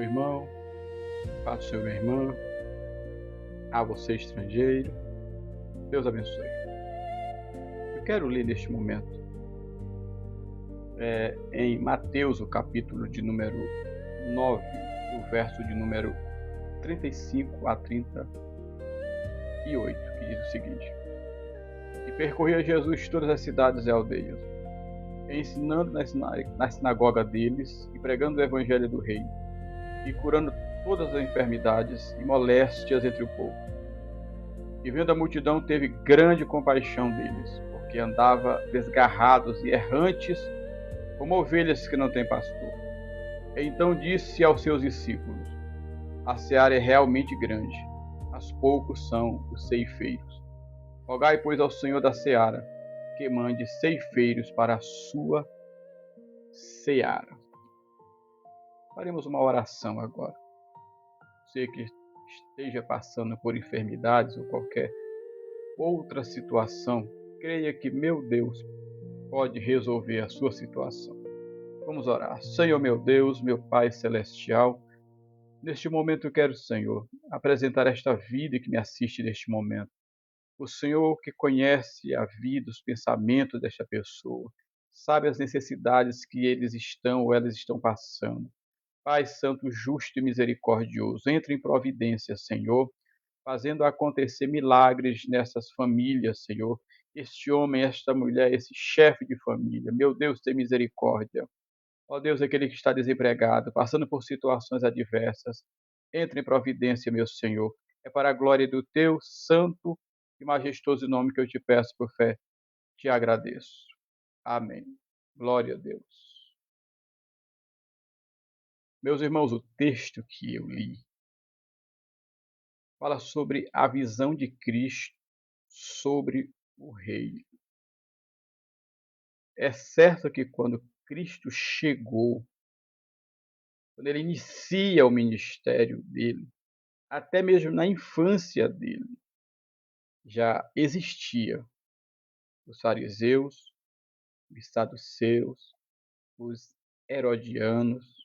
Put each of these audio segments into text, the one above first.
meu irmão, paz do Senhor, minha irmã, a você estrangeiro, Deus abençoe. Eu quero ler neste momento em Mateus, o capítulo de número 9, o verso de número 35 a 38, que diz o seguinte: E percorria Jesus todas as cidades e aldeias, ensinando na sinagoga deles e pregando o evangelho do reino, e curando todas as enfermidades e moléstias entre o povo. E vendo a multidão, teve grande compaixão deles, porque andava desgarrados e errantes, como ovelhas que não têm pastor. E então disse aos seus discípulos: A seara é realmente grande, mas poucos são os ceifeiros. Rogai, pois, ao Senhor da seara, que mande ceifeiros para a sua seara. Faremos uma oração agora. Você que esteja passando por enfermidades ou qualquer outra situação, creia que meu Deus pode resolver a sua situação. Vamos orar. Senhor meu Deus, meu Pai celestial, neste momento eu quero, Senhor, apresentar esta vida que me assiste neste momento. O Senhor que conhece a vida, os pensamentos desta pessoa, sabe as necessidades que eles estão ou elas estão passando. Pai Santo, justo e misericordioso, entre em providência, Senhor, fazendo acontecer milagres nessas famílias, Senhor. Este homem, esta mulher, esse chefe de família, meu Deus, tem misericórdia. Ó Deus, aquele que está desempregado, passando por situações adversas, entre em providência, meu Senhor. É para a glória do teu santo e majestoso nome que eu te peço por fé. Te agradeço. Amém. Glória a Deus. Meus irmãos, o texto que eu li fala sobre a visão de Cristo sobre o reino. É certo que quando Cristo chegou, quando ele inicia o ministério dele, até mesmo na infância dele, já existia os fariseus, os saduceus, os herodianos,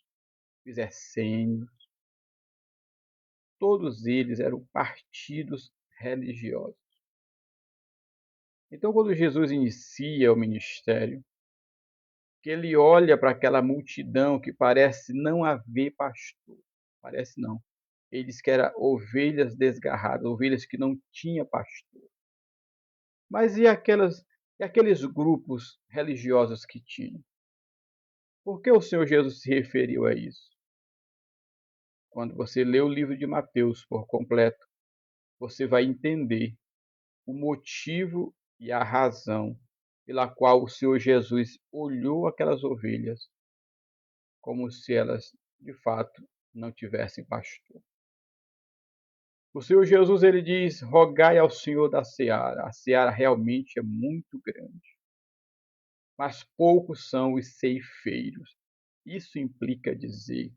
os essênios. Todos eles eram partidos religiosos. Então, quando Jesus inicia o ministério, que ele olha para aquela multidão que parece não haver pastor, parece não. Ele diz que eram ovelhas desgarradas, ovelhas que não tinham pastor. Mas e aqueles grupos religiosos que tinham? Por que o Senhor Jesus se referiu a isso? Quando você lê o livro de Mateus por completo, você vai entender o motivo e a razão pela qual o Senhor Jesus olhou aquelas ovelhas como se elas, de fato, não tivessem pastor. O Senhor Jesus, ele diz: rogai ao Senhor da seara. A seara realmente é muito grande, mas poucos são os ceifeiros. Isso implica dizer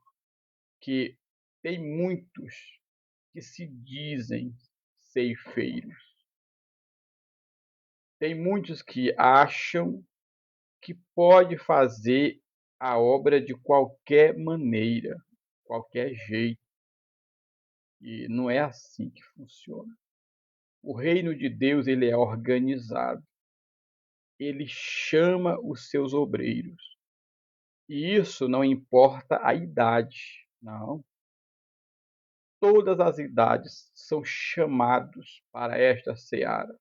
que tem muitos que se dizem ceifeiros. Tem muitos que acham que pode fazer a obra de qualquer maneira, qualquer jeito. E não é assim que funciona. O reino de Deus, ele é organizado. Ele chama os seus obreiros. E isso não importa a idade, não. Todas as idades são chamados para esta seara.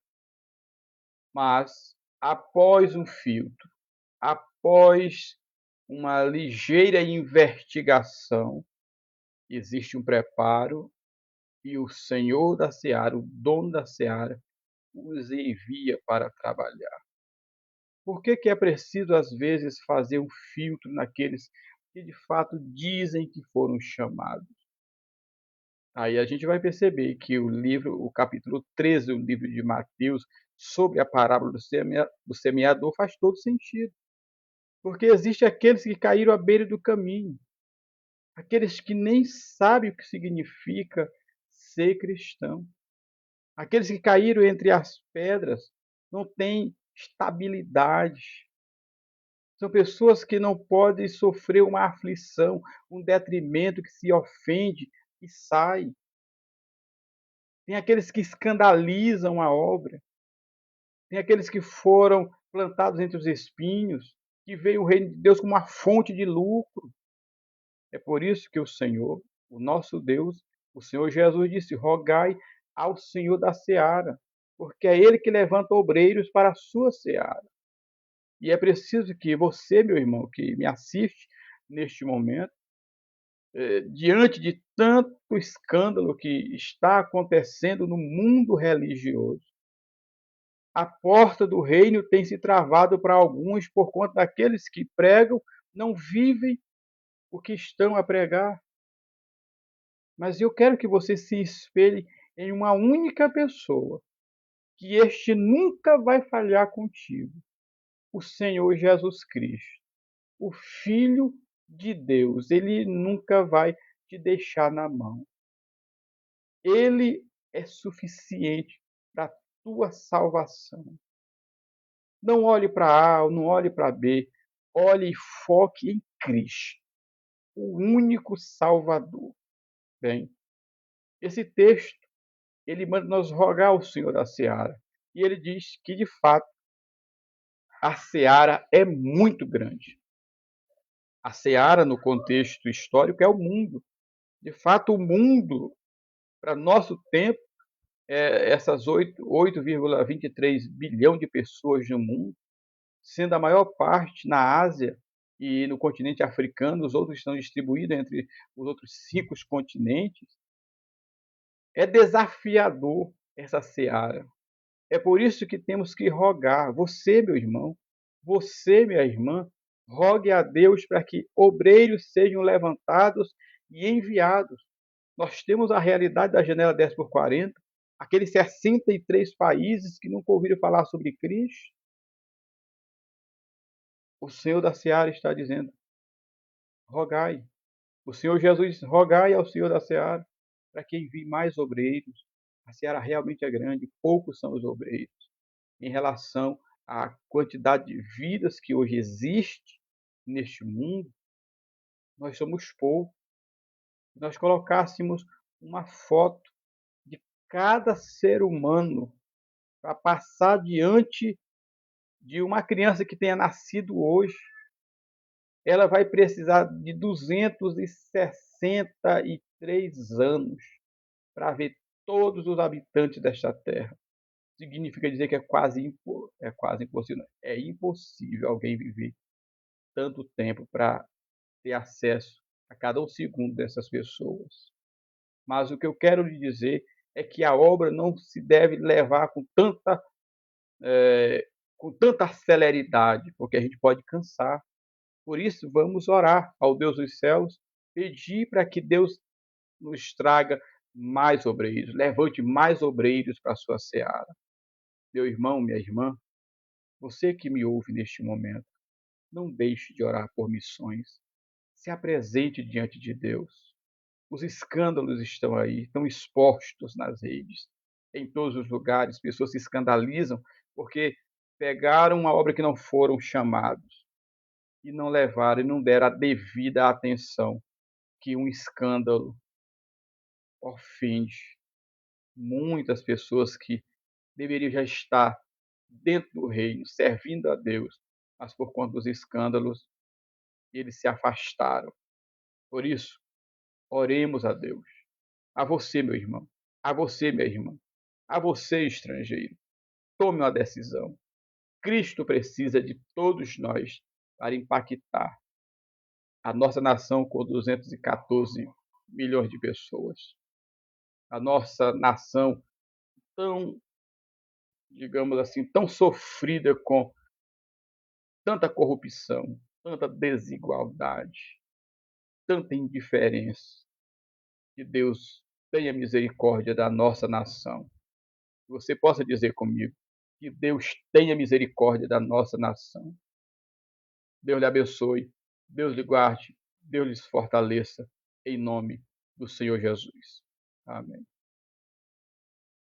Mas, após um filtro, após uma ligeira investigação, existe um preparo e o Senhor da seara, o dono da seara, os envia para trabalhar. Por que é preciso, às vezes, fazer um filtro naqueles que, de fato, dizem que foram chamados? Aí a gente vai perceber que o capítulo 13 do livro de Mateus, sobre a parábola do semeador, faz todo sentido. Porque existem aqueles que caíram à beira do caminho, aqueles que nem sabem o que significa ser cristão, aqueles que caíram entre as pedras, não têm estabilidade, São pessoas que não podem sofrer uma aflição, um detrimento, que se ofende e sai. Tem aqueles que escandalizam a obra. Tem aqueles que foram plantados entre os espinhos, que veio o reino de Deus como uma fonte de lucro. É por isso que o Senhor, o nosso Deus, o Senhor Jesus disse: rogai ao Senhor da seara, porque é Ele que levanta obreiros para a sua seara. E é preciso que você, meu irmão, que me assiste neste momento, diante de tanto escândalo que está acontecendo no mundo religioso, a porta do reino tem se travado para alguns por conta daqueles que pregam, não vivem o que estão a pregar. Mas eu quero que você se espelhe em uma única pessoa, que este nunca vai falhar contigo: o Senhor Jesus Cristo, o Filho de Deus. Ele nunca vai te deixar na mão. Ele é suficiente para a tua salvação. Não olhe para A, não olhe para B, olhe e foque em Cristo, o único Salvador. Bem, esse texto, ele manda nós rogar ao Senhor da seara. E ele diz que, de fato, a seara é muito grande. A seara, no contexto histórico, é o mundo. De fato, o mundo, para nosso tempo, essas 8,23 bilhão de pessoas no mundo, sendo a maior parte na Ásia e no continente africano, os outros estão distribuídos entre os outros 5 continentes. É desafiador essa seara. É por isso que temos que rogar. Você, meu irmão, você, minha irmã, rogue a Deus para que obreiros sejam levantados e enviados. Nós temos a realidade da janela 10x40, aqueles 63 países que nunca ouviram falar sobre Cristo. O Senhor da seara está dizendo: rogai. O Senhor Jesus diz: rogai ao Senhor da seara para que envie mais obreiros. A seara realmente é grande, poucos são os obreiros em relação à quantidade de vidas que hoje existe neste mundo. Nós somos poucos. Se nós colocássemos uma foto de cada ser humano para passar diante de uma criança que tenha nascido hoje, ela vai precisar de 263 anos para ver todos os habitantes desta terra. Significa dizer que é quase impossível. É impossível alguém viver tanto tempo para ter acesso a cada um segundo dessas pessoas. Mas o que eu quero lhe dizer é que a obra não se deve levar com tanta celeridade, porque a gente pode cansar. Por isso, vamos orar ao Deus dos céus, pedir para que Deus nos traga mais obreiros, levante mais obreiros para a sua seara. Meu irmão, minha irmã, você que me ouve neste momento, não deixe de orar por missões. Se apresente diante de Deus. Os escândalos estão aí, estão expostos nas redes, em todos os lugares. Pessoas se escandalizam porque pegaram uma obra que não foram chamados e não levaram e não deram a devida atenção que um escândalo ofende muitas pessoas que deveriam já estar dentro do reino, servindo a Deus, mas por conta dos escândalos, eles se afastaram. Por isso, oremos a Deus. A você, meu irmão. A você, minha irmã. A você, estrangeiro. Tome uma decisão. Cristo precisa de todos nós para impactar a nossa nação com 214 milhões de pessoas. A nossa nação tão, digamos assim, tão sofrida com tanta corrupção, tanta desigualdade, tanta indiferença. Que Deus tenha misericórdia da nossa nação. Que você possa dizer comigo: que Deus tenha misericórdia da nossa nação. Deus lhe abençoe, Deus lhe guarde, Deus lhe fortaleça, em nome do Senhor Jesus. Amém.